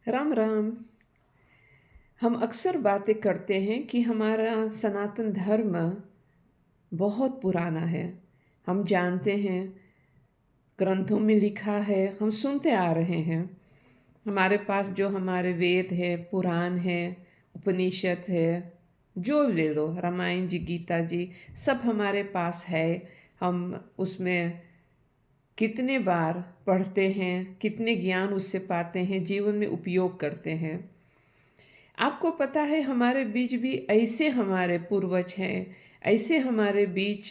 राम राम। हम अक्सर बातें करते हैं कि हमारा सनातन धर्म बहुत पुराना है। हम जानते हैं, ग्रंथों में लिखा है, हम सुनते आ रहे हैं। हमारे पास जो हमारे वेद है, पुराण है, उपनिषद है, जो ले लो, रामायण जी, गीता जी, सब हमारे पास है। हम उसमें कितने बार पढ़ते हैं, कितने ज्ञान उससे पाते हैं, जीवन में उपयोग करते हैं। आपको पता है, हमारे बीच भी ऐसे हमारे पूर्वज हैं, ऐसे हमारे बीच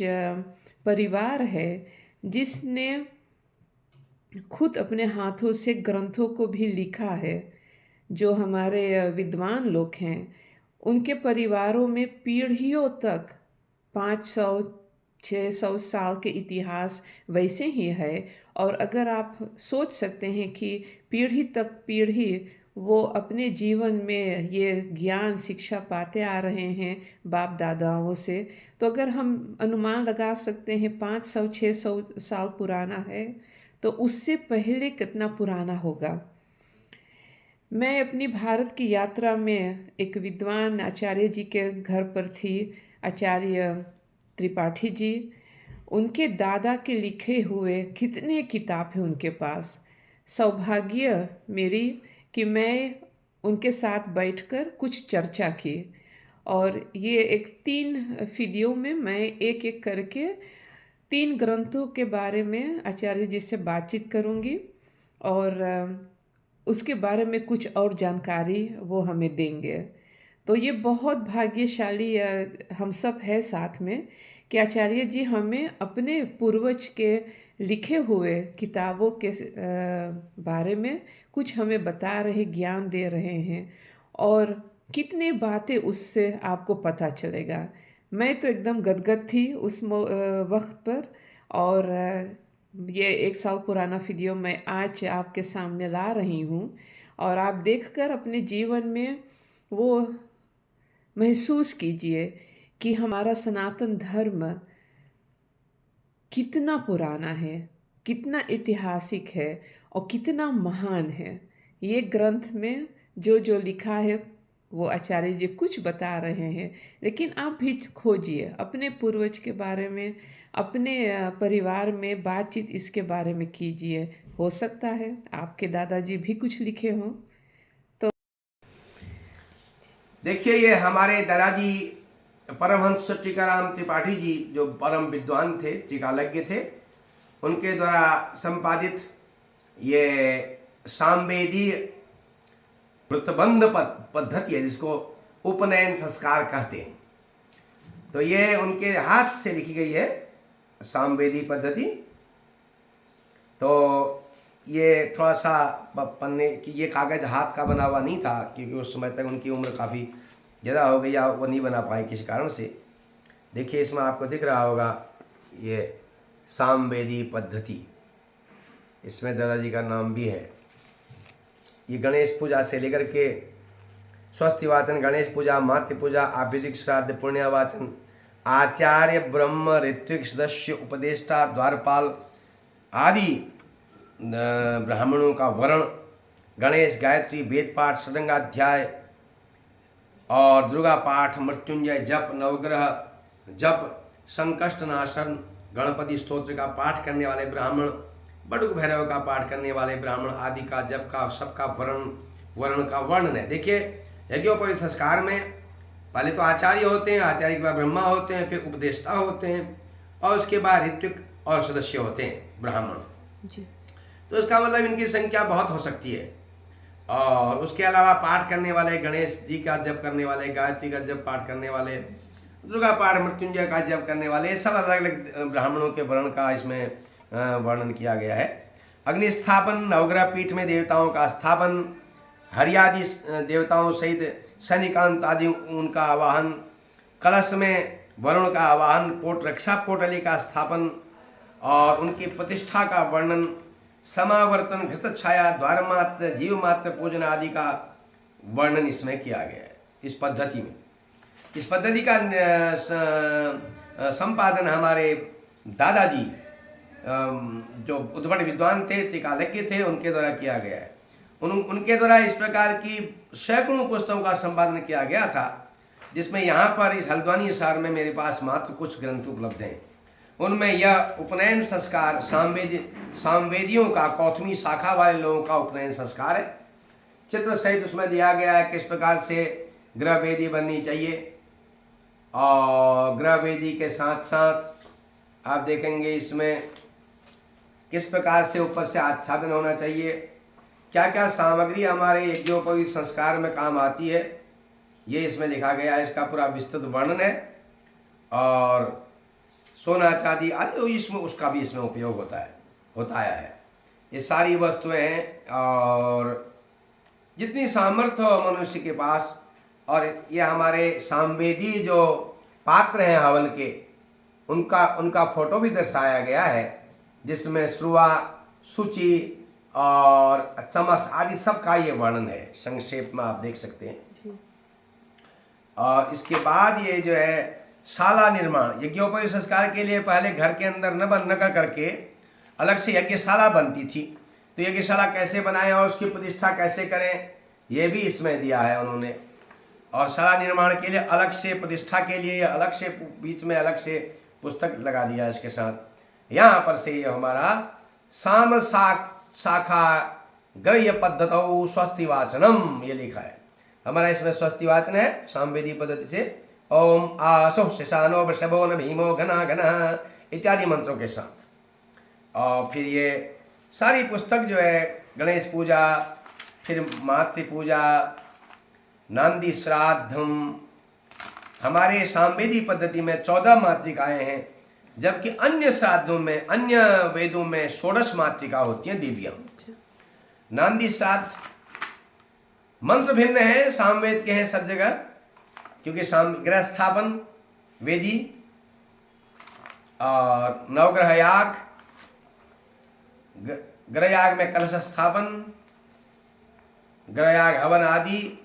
परिवार है जिसने खुद अपने हाथों से ग्रंथों को भी लिखा है। जो हमारे विद्वान लोग हैं, उनके परिवारों में पीढ़ियों तक 500 600 साल के इतिहास वैसे ही है। और अगर आप सोच सकते हैं कि पीढ़ी तक पीढ़ी वो अपने जीवन में ये ज्ञान शिक्षा पाते आ रहे हैं बाप दादाओं से, तो अगर हम अनुमान लगा सकते हैं 500 600 साल पुराना है, तो उससे पहले कितना पुराना होगा। मैं अपनी भारत की यात्रा में एक विद्वान आचार्य जी के घर पर थी, आचार्य त्रिपाठी जी। उनके दादा के लिखे हुए कितने किताब हैं उनके पास। सौभाग्य मेरी कि मैं उनके साथ बैठकर कुछ चर्चा की। और ये एक 3 वीडियो में मैं एक एक करके 3 ग्रंथों के बारे में आचार्य जी से बातचीत करूँगी। और उसके बारे में कुछ और जानकारी वो हमें देंगे। तो ये बहुत भाग्यशाली हम सब है साथ में कि आचार्य जी हमें अपने पूर्वज के लिखे हुए किताबों के बारे में कुछ हमें बता रहे, ज्ञान दे रहे हैं। और कितने बातें उससे आपको पता चलेगा। मैं तो एकदम गदगद थी उस वक्त पर। और ये 1 साल पुराना वीडियो मैं आज आपके सामने ला रही हूँ। और आप देखकर अपने जीवन में वो महसूस कीजिए कि हमारा सनातन धर्म कितना पुराना है, कितना ऐतिहासिक है और कितना महान है। ये ग्रंथ में जो जो लिखा है वो आचार्य जी कुछ बता रहे हैं, लेकिन आप भी खोजिए अपने पूर्वज के बारे में, अपने परिवार में बातचीत इसके बारे में कीजिए। हो सकता है आपके दादाजी भी कुछ लिखे हों। तो देखिए, ये हमारे दादाजी परमहंस टीकाराम त्रिपाठी जी जो परम विद्वान थे, टीकालज्ञ थे, उनके द्वारा संपादित ये सामवेदीय वृत्तबंध पद्धति है, जिसको उपनयन संस्कार कहते हैं। तो ये उनके हाथ से लिखी गई है सामवेदी पद्धति। तो ये थोड़ा सा पन्ने की, ये कागज़ हाथ का बना हुआ नहीं था, क्योंकि उस समय तक उनकी उम्र काफ़ी ज़्यादा हो गई या वो नहीं बना पाए किसी कारण से। देखिए, इसमें आपको दिख रहा होगा ये सामवेदी पद्धति, इसमें दादाजी का नाम भी है। ये गणेश पूजा से लेकर के स्वस्ति वाचन, गणेश पूजा, मातृ पूजा, आभ्युदिक श्राद्ध, पुण्यवाचन, आचार्य ब्रह्म ऋत्विक सदस्य उपदेष्टा द्वारपाल आदि ब्राह्मणों का वर्ण, गणेश गायत्री वेद पाठ सदंगाध्याय और दुर्गा पाठ, मृत्युंजय जप, नवग्रह जप, संकष्ट नाशन, गणपति स्तोत्र का पाठ करने वाले ब्राह्मण, बड़ुक भैरव का पाठ करने वाले ब्राह्मण आदि का जप का सबका वर्ण का वर्णन है। देखिए, यज्ञोपवीत संस्कार में पहले तो आचार्य होते हैं, आचार्य के बाद ब्रह्मा होते हैं, फिर उपदेष्टा होते हैं और उसके बाद ऋत्विक और सदस्य होते हैं ब्राह्मण। जी। तो इसका मतलब इनकी संख्या बहुत हो सकती है। और उसके अलावा पाठ करने वाले, गणेश जी का जप करने वाले, गायत्री का जप पाठ करने वाले, दुर्गा पाठ, मृत्युंजय का जप करने वाले, सब अलग अलग ब्राह्मणों के वर्ण का इसमें वर्णन किया गया है। अग्नि स्थापन, नवग्रह पीठ में देवताओं का स्थापन, हरियादि देवताओं सहित शनिकांत आदि उनका आवाहन, कलश में वरुण का आवाहन, पोट रक्षा पोटली का स्थापन और उनकी प्रतिष्ठा का वर्णन, समावर्तन, घृत छाया, द्वार मात्र, जीव मात्र पूजन आदि का वर्णन इसमें किया गया है इस पद्धति में। इस पद्धति का संपादन हमारे दादाजी जो उद्भट विद्वान थे, त्रिकालज्ञ थे, उनके द्वारा किया गया है। उनके द्वारा इस प्रकार की सैकड़ों पुस्तकों का संपादन किया गया था, जिसमें यहाँ पर इस हल्द्वानी हिसार में मेरे पास मात्र कुछ ग्रंथ उपलब्ध हैं। उनमें यह उपनयन संस्कार सामवेदियों का, कौथमी शाखा वाले लोगों का उपनयन संस्कार है। चित्र सहित उसमें दिया गया है किस प्रकार से गृह वेदी बननी चाहिए, और गृह वेदी के साथ साथ आप देखेंगे इसमें किस प्रकार से ऊपर से आच्छादन होना चाहिए, क्या क्या सामग्री हमारे यज्ञोपवीत संस्कार में काम आती है, ये इसमें लिखा गया है। इसका पूरा विस्तृत वर्णन है, और सोना चांदी आदि इसमें उसका भी इसमें उपयोग होता आया है। ये सारी वस्तुएं हैं, और जितनी सामर्थ्य हो मनुष्य के पास, और ये हमारे सामवेदी जो पात्र हैं हवन के, उनका फोटो भी दर्शाया गया है, जिसमें श्रुआ, शुचि और चमस आदि सब का ये वर्णन है, संक्षेप में आप देख सकते हैं। और इसके बाद ये जो है शाला निर्माण, यज्ञोपवीत संस्कार के लिए पहले घर के अंदर न करके अलग से यज्ञशाला बनती थी। तो यज्ञशाला कैसे बनाएं और उसकी प्रतिष्ठा कैसे करें, ये भी इसमें दिया है उन्होंने। और शाला निर्माण के लिए अलग से, प्रतिष्ठा के लिए अलग से, बीच में अलग से पुस्तक लगा दिया इसके साथ। यहाँ पर से ये हमारा साम शाखा ग्रह्य पद्धतौ स्वस्ति वाचनम ये लिखा है हमारा। इसमें स्वस्ति वाचन है सामवेदी पद्धति से, ओम आसो शिशानो वृषभो न भीमो घना घना इत्यादि मंत्रों के साथ। और फिर ये सारी पुस्तक जो है गणेश पूजा, फिर मातृ पूजा, नांदी श्राद्धम, हमारे सामवेदी पद्धति में 14 मातृकाएं हैं, जबकि अन्य श्राद्धों में, अन्य वेदों में 16 मातृका होती हैं दिव्यम। नांदी श्राद्ध मंत्र भिन्न है, सामवेद के हैं सब जगह, क्योंकि ग्रह स्थापन वेदी, और नवग्रह याग, ग्रह याग में कलश स्थापन, ग्रह याग हवन आदि,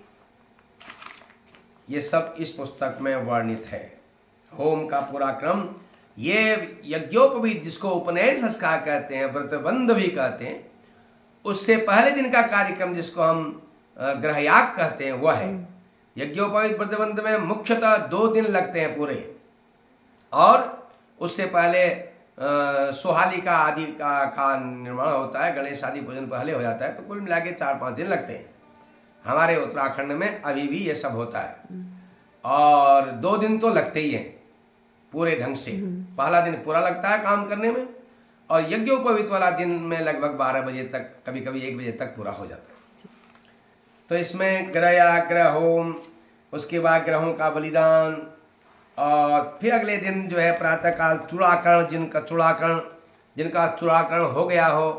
ये सब इस पुस्तक में वर्णित है। होम का पूरा क्रम, ये यज्ञोपवीत जिसको उपनयन संस्कार कहते हैं, व्रतबंध भी कहते हैं, उससे पहले दिन का कार्यक्रम जिसको हम ग्रहयाग कहते हैं वह है। यज्ञोपवीत व्रतबंध में मुख्यतः 2 दिन लगते हैं पूरे, और उससे पहले सोहालिका आदि का निर्माण होता है, गणेश आदि पूजन पहले हो जाता है, तो कुल मिला के 4-5 दिन लगते हैं। हमारे उत्तराखंड में अभी भी ये सब होता है, और 2 दिन तो लगते ही हैं पूरे ढंग से। पहला दिन पूरा लगता है काम करने में, और यज्ञोपवीत वाला दिन में लगभग 12 बजे तक, कभी कभी 1 बजे तक पूरा हो जाता है। तो इसमें ग्रह होम, उसके बाद ग्रहों का बलिदान, और फिर अगले दिन जो है प्रातःकाल चूड़ाकरण, जिनका चूड़ाकरण हो गया हो,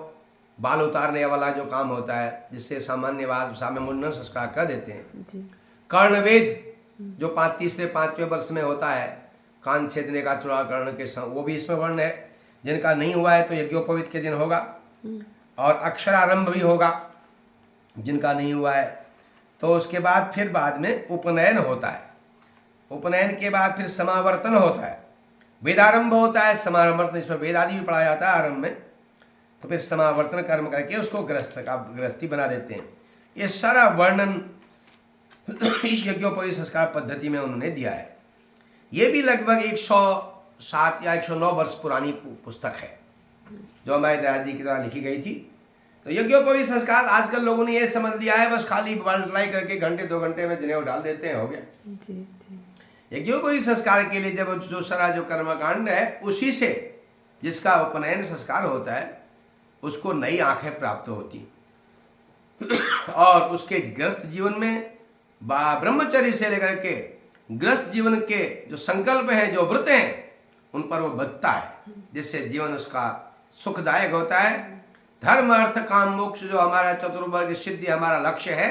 बाल उतारने वाला जो काम होता है, जिससे सामान्य भाषा में मुंडन संस्कार कर देते हैं। कर्णवेद जो 35 से 5वें वर्ष में होता है, कान छेदने का चूड़ाकरण के साथ, वो भी इसमें वर्ण है। जिनका नहीं हुआ है तो यज्ञोपवीत के दिन होगा, और अक्षरारंभ भी होगा जिनका नहीं हुआ है। तो उसके बाद फिर बाद में उपनयन होता है। उपनयन के बाद फिर समावर्तन होता है, वेदारंभ होता है, समावर्तन, इसमें वेद आदि भी पढ़ा जाता है आरंभ में। तो फिर समावर्तन कर्म करके उसको गृहस्थी बना देते हैं। ये सारा वर्णन इस यज्ञोपवीत संस्कार पद्धति में उन्होंने दिया है। ये भी लगभग 107 या 109 वर्ष पुरानी पुस्तक है, जो हमारे दादाजी की द्वारा लिखी गई थी। तो यज्ञोपवीत संस्कार आजकल लोगों ने ये समझ लिया है, बस खाली मल्टीप्लाई करके घंटे 2 घंटे में जनेऊ डाल देते हैं, हो गया। यज्ञोपवीत संस्कार के लिए जब जो सारा जो कर्मकांड है, उसी से जिसका उपनयन संस्कार होता है उसको नई आंखें प्राप्त होती, और उसके गृहस्थ जीवन में ब्रह्मचर्य से लेकर के गृहस्थ जीवन के जो संकल्प हैं, जो व्रत हैं, उन पर वो बचता है, जिससे जीवन उसका सुखदायक होता है। धर्म अर्थ काम मोक्ष जो हमारा चतुर्वर्ग सिद्धि हमारा लक्ष्य है,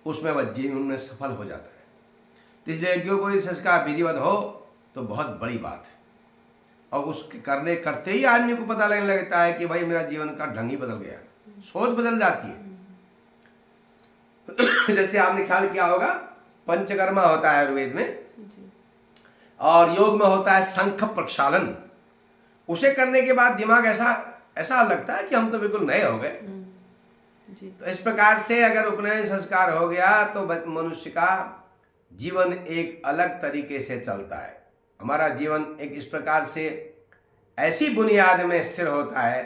उसमें वह जीवन में सफल हो जाता है। इसलिए यज्ञोपवीत संस्कार विधिवत हो तो बहुत बड़ी बात है, और उसके करते ही आदमी को पता लगने लगता है कि भाई मेरा जीवन का ढंग ही बदल गया, सोच बदल जाती है। जैसे आपने ख्याल किया होगा, पंचकर्मा होता है आयुर्वेद में, और योग में होता है शंख प्रक्षालन। उसे करने के बाद दिमाग ऐसा लगता है कि हम तो बिल्कुल नए हो गए। जी। तो इस प्रकार से अगर उपनयन संस्कार हो गया तो मनुष्य का जीवन एक अलग तरीके से चलता है। हमारा जीवन एक इस प्रकार से ऐसी बुनियाद में स्थिर होता है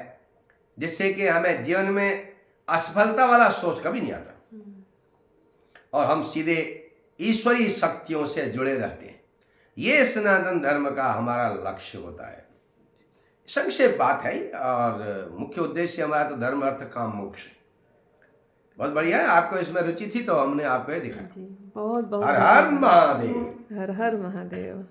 जिससे कि हमें जीवन में असफलता वाला सोच कभी नहीं आता और हम सीधे ईश्वरीय शक्तियों से जुड़े रहते हैं। ये सनातन धर्म का हमारा लक्ष्य होता है। संक्षेप बात है और मुख्य उद्देश्य हमारा तो धर्म अर्थ काम मोक्ष। बहुत बढ़िया है, आपको इसमें रुचि थी तो हमने आपको ये दिखाया। जी, बहुत बहुत हर हर धन्यवाद। महादेव। हर हर महादेव।